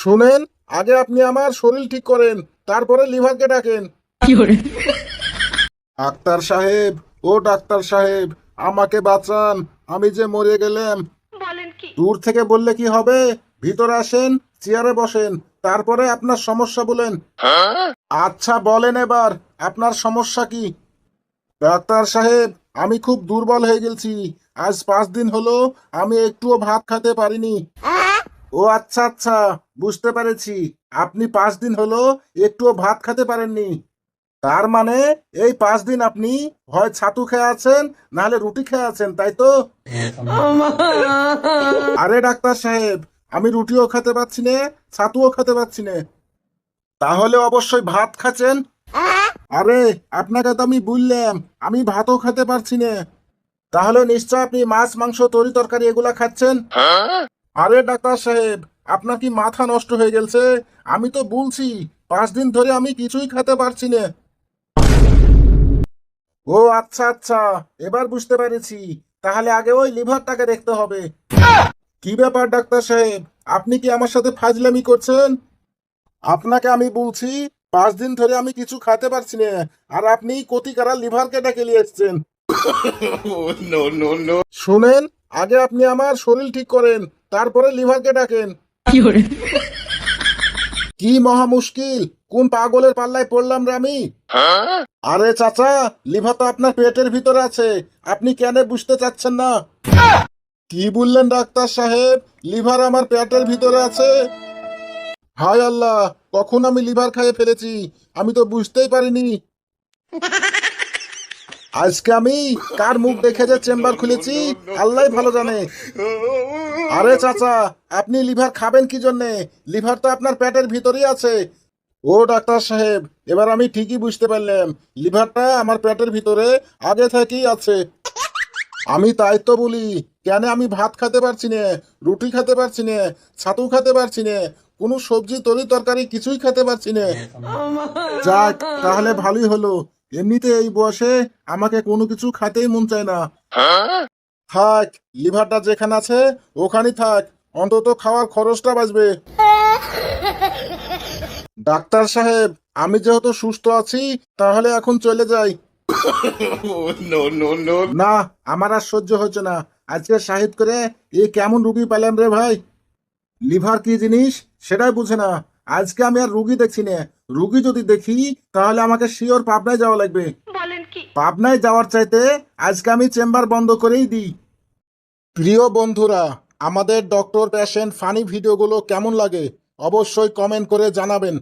শুনেন, আগে আপনি আমার শরীর ঠিক করেন, তারপরে লিভারকে ডাকেন। ডাক্তার সাহেব, ও ডাক্তার সাহেব, আমাকে বাঁচান, আমি যে মরে গেলাম। বলেন কি? দূর থেকে বললে কি হবে? ভিতরে আসেন, চেয়ারে বসেন, তারপরে আপনার সমস্যা বলেন। আচ্ছা বলেন এবার, আপনার সমস্যা কি? ডাক্তার সাহেব, আমি খুব দুর্বল হয়ে গেছি। আজ 5 দিন হলো আমি একটুও ভাত খেতে পারিনি। ও আচ্ছা আচ্ছা, বুঝতে পেরেছি। আপনি 5 দিন হলো একটুও ভাত খেতে পারেননি। তার মানে এই 5 দিন আপনি হয় ছাতু খেয়ে আছেন, নাহলে রুটি খেয়ে আছেন, তাই তো? আরে ডাক্তার সাহেব, আমি রুটিও খেতে পাচ্ছি না, ছাতুও খেতে পাচ্ছি না। তাহলে অবশ্যই ভাত খাচ্ছেন। আরে আপনাকে তো আমি বললাম আমি ভাতও খেতে পারছি না। তাহলে নিশ্চয় আপনি মাছ মাংস তরি তরকারি এগুলা খাচ্ছেন। আরে ডাক্তার সাহেব, আপনার কি মাথা নষ্ট হয়ে গেছে? আমি তো বলছি 5 দিন ধরে আমি কিছুই খেতে পারছি না। ও আচ্ছা আচ্ছা, এবার বুঝতে পেরেছি। তাহলে আগে ওই লিভারটাকে দেখতে হবে। কি ব্যাপার ডাক্তার সাহেব, আপনি কি আমার সাথে ফাজলামি করছেন? আপনাকে আমি বলছি 5 দিন ধরে আমি কিছু খেতে পারছি না, আর আপনি কতিকারা লিভারকে ডেকে নিয়ে এসছেন। শুনেন, আগে আপনি আমার শরীর ঠিক করেন, তারপরে লিভারকে ডাকেন। কি মহা মুশকিল, কোন পাগলের পাল্লায় পড়লাম রে আমি? আরে চাচা, লিভার তো আপনার পেটের ভিতরে আছে, আপনি কেন বুঝতে চাচ্ছেন না? কি বললেন ডাক্তার সাহেব, লিভার আমার পেটের ভিতরে আছে? হায় আল্লাহ, কখন আমি লিভার খেয়ে ফেলেছি, আমি তো বুঝতেই পারিনি। আজকে আমি কার মুখ দেখে যে চেম্বার খুলেছি, আল্লাহই ভালো জানে। আরে চাচা, আপনি লিভার খাবেন কি জন্যে? লিভার তো আপনার পেটের ভিতরেই আছে। ও ডাক্তার সাহেব, এবার আমি ঠিকই বুঝতে পারলাম, লিভারটা আমার পেটের ভিতরে আগে থেকেই আছে। আমি তাই তো বলি, কেন আমি ভাত খেতে পারছি না, রুটি খেতে পারছি না, ছাতু খেতে পারছি না, কোনো সবজি তরি তরকারি কিছুই খেতে পারছি না। যাক, তাহলে ভালোই হলো। এমনিতে এই বয়সে আমাকে কোনো কিছু খেতেই মন চায় না। থাক, লিভারটা যেখানে আছে ওখানেই থাক, অন্তত খাওয়ার খরচটা বাঁচবে। ডাক্তার সাহেব, আমি যেহেতু সুস্থ আছি, তাহলে এখন চলে যাই। না, আমার আর সহ্য হচ্ছে না। আজকে শাহিদ করে এই কেমন রুগী পেলাম রে ভাই। লিভার কি জিনিস সেটাই বুঝে না। আজকে আমি আর রুগী দেখছি না, রুগী যদি দেখি তাহলে আমাকে শিওর পাবনায় যাওয়া লাগবে। বলেন কি? পাবনায় যাওয়ার চাইতে আজকে আমি চেম্বার বন্ধ করেই দিই। প্রিয় বন্ধুরা, আমাদের ডক্টর পেশেন্ট ফানি ভিডিওগুলো কেমন লাগে অবশ্যই কমেন্ট করে জানাবেন।